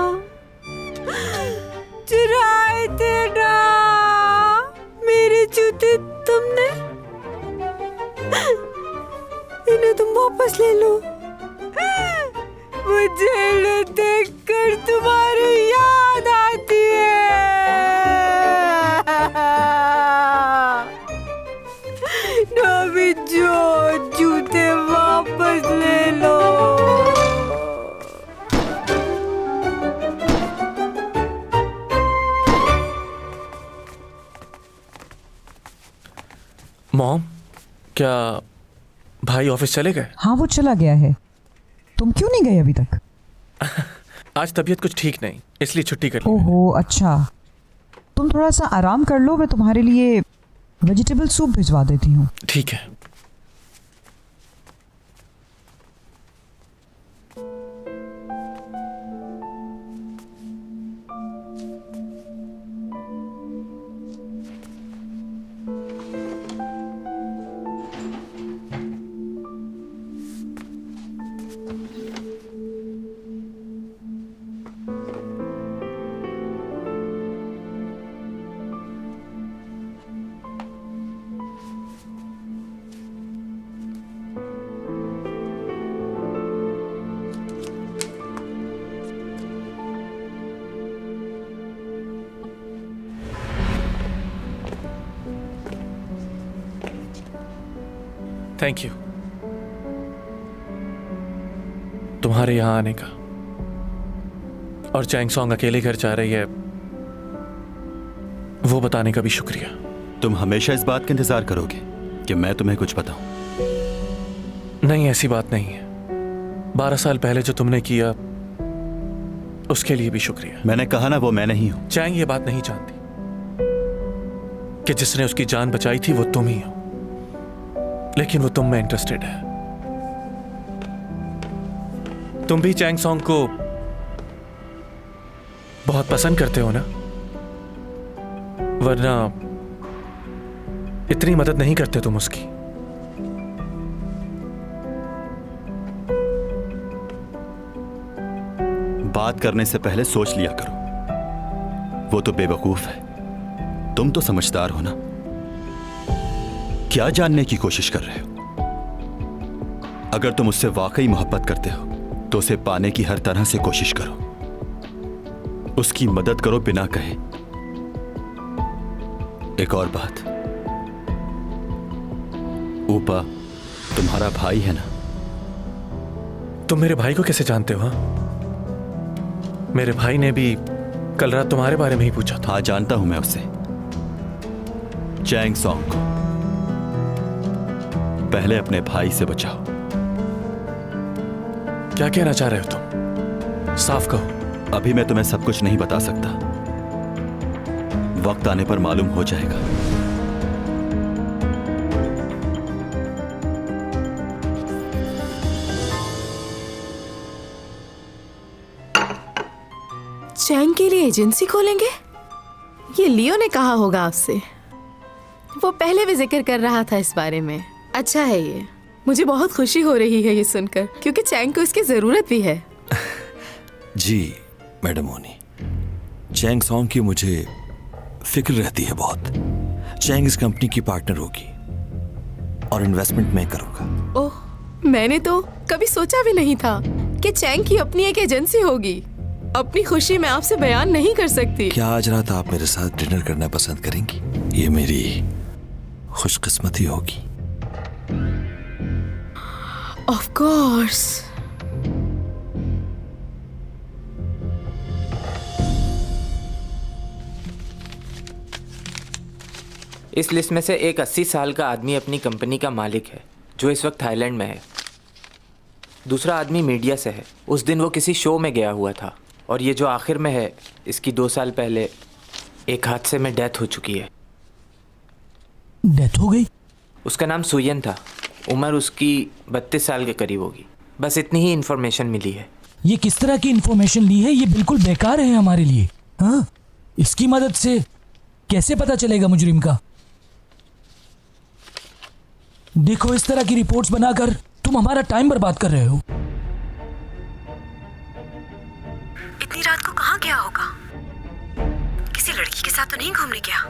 चुराए थे ना मेरे जूते तुमने? इन्हें तुम वापस ले लो। मुझे इन्हें देखकर तुम्हारी याद आती है। डॉमी जो जूते वापस ले लो। मॉम, क्या भाई ऑफिस चले गए? हाँ, वो चला गया है। तुम क्यों नहीं गए अभी तक? आज तबीयत कुछ ठीक नहीं, इसलिए छुट्टी कर ली। ओहो अच्छा, तुम तुम थोड़ा सा आराम कर लो, मैं तुम्हारे लिए वेजिटेबल सूप भिजवा देती हूँ। ठीक है। थैंक यू तुम्हारे यहां आने का। और चैंग सॉन्ग अकेले घर जा रही है वो बताने का भी शुक्रिया। तुम हमेशा इस बात का इंतजार करोगे कि मैं तुम्हें कुछ बताऊं? नहीं, ऐसी बात नहीं है। 12 साल पहले जो तुमने किया उसके लिए भी शुक्रिया। मैंने कहा ना वो मैं नहीं हूं। चैंग ये बात नहीं जानती कि जिसने उसकी जान बचाई थी वो तुम ही हो, लेकिन वो तुम में इंटरेस्टेड है। तुम भी चैंग सॉन्ग को बहुत पसंद करते हो ना, वरना इतनी मदद नहीं करते तुम उसकी। बात करने से पहले सोच लिया करो। वो तो बेवकूफ है, तुम तो समझदार हो ना। क्या जानने की कोशिश कर रहे हो? अगर तुम उससे वाकई मोहब्बत करते हो तो उसे पाने की हर तरह से कोशिश करो, उसकी मदद करो बिना कहे। एक और बात, ऊपा तुम्हारा भाई है ना? तुम मेरे भाई को कैसे जानते हो? हाँ, मेरे भाई ने भी कल रात तुम्हारे बारे में ही पूछा था। हाँ, जानता हूं मैं उससे, चैंग सॉन्ग को। पहले अपने भाई से बचाओ। क्या कहना चाह रहे हो तुम? साफ कहो। अभी मैं तुम्हें सब कुछ नहीं बता सकता, वक्त आने पर मालूम हो जाएगा। चैंग के लिए एजेंसी खोलेंगे? ये लियो ने कहा होगा आपसे, वो पहले भी जिक्र कर रहा था इस बारे में। अच्छा है ये, मुझे बहुत खुशी हो रही है ये सुनकर, क्योंकि चैंग को इसकी जरूरत भी है। जी मैडम ओनी, चैंग सॉन्ग की मुझे फिक्र रहती है बहुत। चैंग इस कंपनी की पार्टनर होगी और इन्वेस्टमेंट मैं करूंगा। ओह, मैंने तो कभी सोचा भी नहीं था कि चैंग की अपनी एक एजेंसी होगी। अपनी खुशी मैं आपसे बयान नहीं कर सकती। क्या आज रात आप मेरे साथ डिनर करना पसंद करेंगी? ये मेरी खुशकिस्मती होगी। Of course. इस लिस्ट में से एक 80 साल का आदमी अपनी कंपनी का मालिक है जो इस वक्त थाईलैंड में है। दूसरा आदमी मीडिया से है, उस दिन वो किसी शो में गया हुआ था। और ये जो आखिर में है, इसकी 2 साल पहले एक हादसे में डेथ हो चुकी है। डेथ हो गई? उसका नाम सुयन था, उम्र उसकी 32 साल के करीब होगी। बस इतनी ही इन्फॉर्मेशन मिली है। ये किस तरह की इन्फॉर्मेशन ली है? ये बिल्कुल बेकार है हमारे लिए। हाँ, इसकी मदद से कैसे पता चलेगा मुजरिम का? देखो, इस तरह की रिपोर्ट्स बनाकर तुम हमारा टाइम बर्बाद कर रहे हो। इतनी रात को कहाँ गया होगा? किसी लड़की के साथ तो नहीं घूमने गया?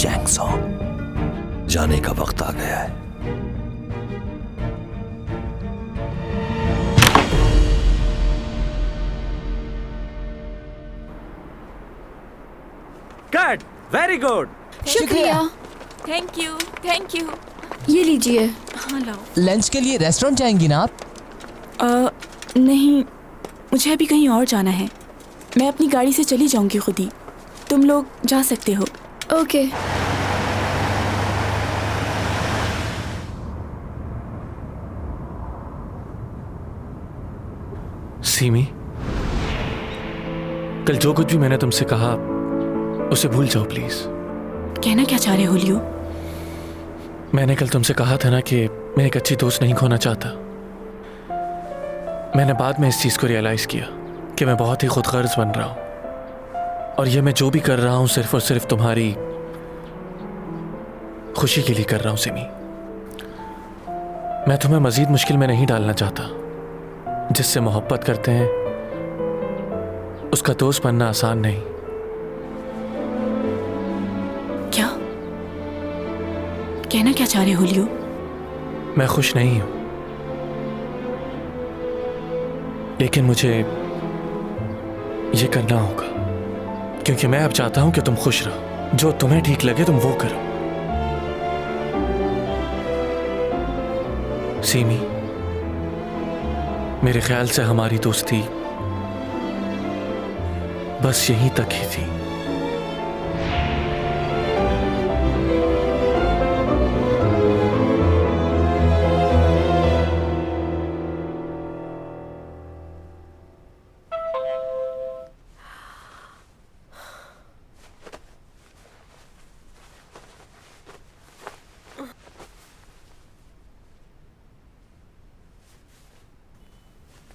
चैंग सॉन्ग, जाने का वक्त आ गया है। Good, very good. शुक्रिया। Thank you, thank you. ये लीजिए। हाँ लाओ। लंच के लिए रेस्टोरेंट जाएंगी ना आप? नहीं, मुझे अभी कहीं और जाना है। मैं अपनी गाड़ी से चली जाऊंगी खुद ही। तुम लोग जा सकते हो। ओके। सीमी, कल जो कुछ भी मैंने तुमसे कहा उसे भूल जाओ प्लीज। कहना क्या चाह रहे हो लियो? मैंने कल तुमसे कहा था ना कि मैं एक अच्छी दोस्त नहीं खोना चाहता। मैंने बाद में इस चीज को रियलाइज किया कि मैं बहुत ही खुदगर्ज बन रहा हूं, और ये मैं जो भी कर रहा हूं सिर्फ और सिर्फ तुम्हारी खुशी के लिए कर रहा हूं। सिमी, मैं तुम्हें मजीद मुश्किल में नहीं डालना चाहता। जिससे मोहब्बत करते हैं उसका दोस्त बनना आसान नहीं। क्या कहना क्या चाह रहे हो लियो? मैं खुश नहीं हूं, लेकिन मुझे ये करना होगा क्योंकि मैं अब चाहता हूं कि तुम खुश रहो। जो तुम्हें ठीक लगे तुम वो करो। सीमी, मेरे ख्याल से हमारी दोस्ती बस यहीं तक ही थी।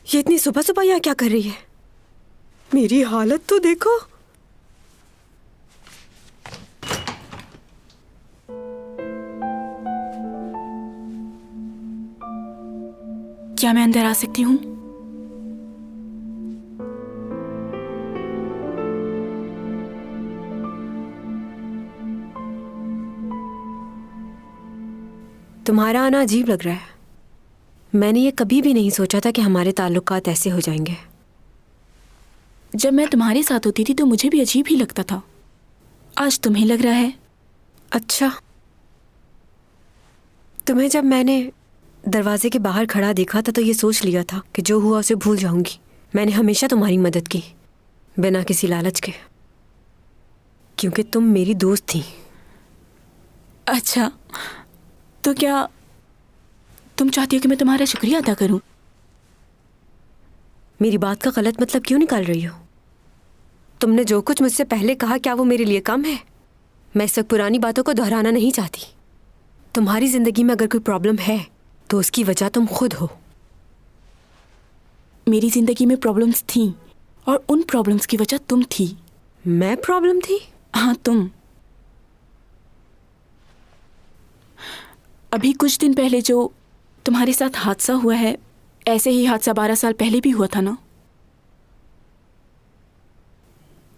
ये इतनी सुबह सुबह यहाँ क्या कर रही है? मेरी हालत तो देखो। क्या मैं अंदर आ सकती हूँ? तुम्हारा आना अजीब लग रहा है। मैंने ये कभी भी नहीं सोचा था कि हमारे ताल्लुकात ऐसे हो जाएंगे। जब मैं तुम्हारे साथ होती थी तो मुझे भी अजीब ही लगता था। आज तुम्हें लग रहा है? अच्छा, तुम्हें जब मैंने दरवाजे के बाहर खड़ा देखा था तो ये सोच लिया था कि जो हुआ उसे भूल जाऊंगी। मैंने हमेशा तुम्हारी मदद की बिना किसी लालच के, क्योंकि तुम मेरी दोस्त थी। अच्छा, तो क्या तुम चाहती हो कि मैं तुम्हारा शुक्रिया अदा करूं? मेरी बात का गलत मतलब क्यों निकाल रही हो? तुमने जो कुछ मुझसे पहले कहा, क्या वो मेरे लिए कम है? मैं इस वक्त पुरानी बातों को दोहराना नहीं चाहती। तुम्हारी जिंदगी में अगर कोई प्रॉब्लम है तो उसकी वजह तुम खुद हो। मेरी जिंदगी में प्रॉब्लम्स थी और उन प्रॉब्लम्स की वजह तुम थी। मैं प्रॉब्लम थी? हाँ, तुम। अभी कुछ दिन पहले जो तुम्हारे साथ हादसा हुआ है, ऐसे ही हादसा 12 साल पहले भी हुआ था ना?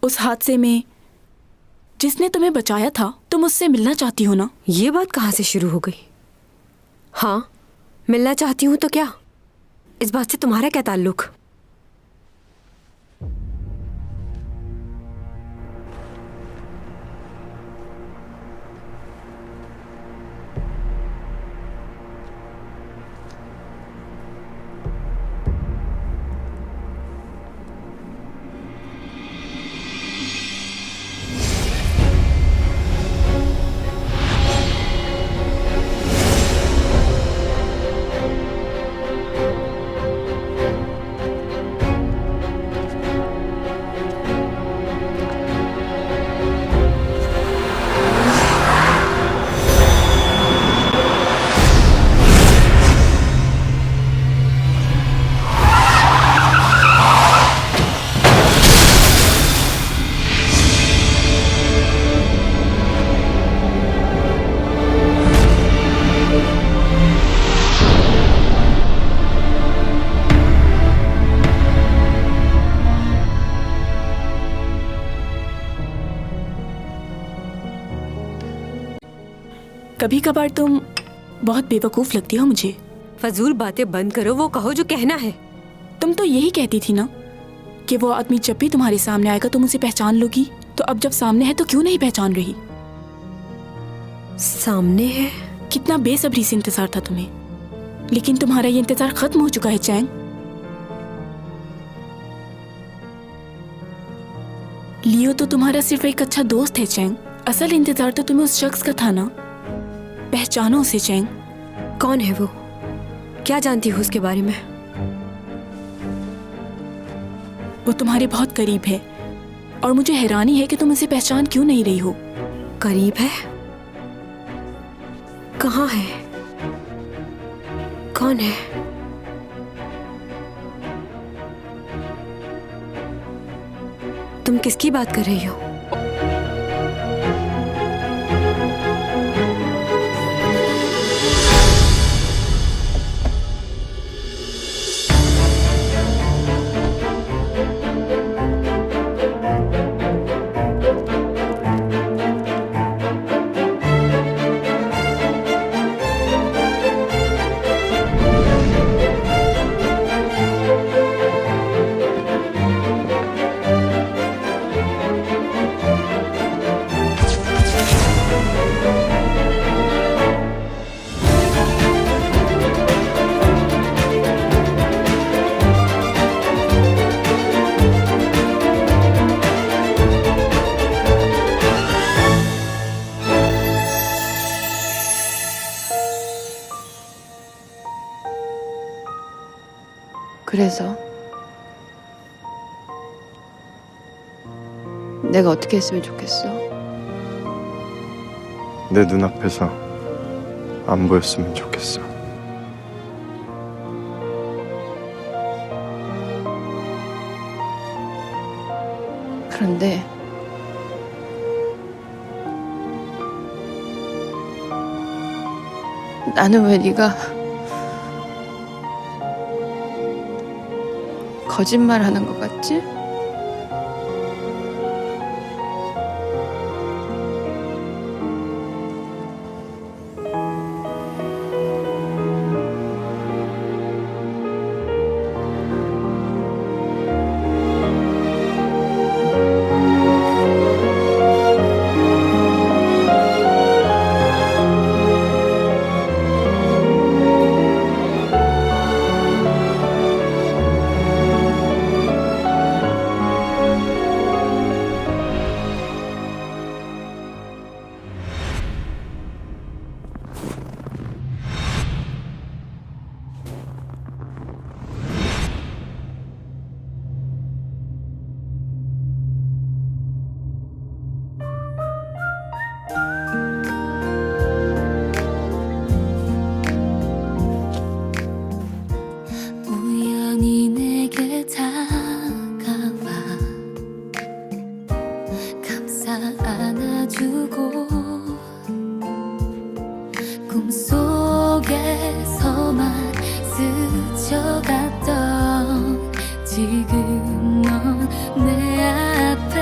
उस हादसे में जिसने तुम्हें बचाया था, तुम उससे मिलना चाहती हो ना? ये बात कहाँ से शुरू हो गई? हाँ, मिलना चाहती हूँ तो क्या? इस बात से तुम्हारा क्या ताल्लुक? कभी कभार तुम बहुत बेवकूफ लगती हो मुझे। फजूल बातें बंद करो, वो कहो जो कहना है। तुम तो यही कहती थी ना कि वो आदमी जब भी तुम्हारे सामने आएगा तुम उसे पहचान लोगी। तो अब जब सामने है तो क्यों नहीं पहचान रही? सामने है? कितना बेसब्री से इंतजार था तुम्हें, लेकिन तुम्हारा ये इंतजार खत्म हो चुका है चैंग। लियो तो तुम्हारा सिर्फ एक अच्छा दोस्त है चैंग। असल इंतजार तो तुम्हें उस शख्स का था ना। पहचानो उसे चैंग। कौन है वो? क्या जानती हो उसके बारे में? वो तुम्हारे बहुत करीब है और मुझे हैरानी है कि तुम उसे पहचान क्यों नहीं रही हो। करीब है? कहाँ है? कौन है? तुम किसकी बात कर रही हो? 그래서 내가 어떻게 했으면 좋겠어? 내 눈앞에서 안 보였으면 좋겠어. 그런데 나는 왜 네가 거짓말하는 것 같지? 우연히 내게 다가와 감싸 안아주고 꿈속에서만 스쳐갔던 지금 넌 내 앞에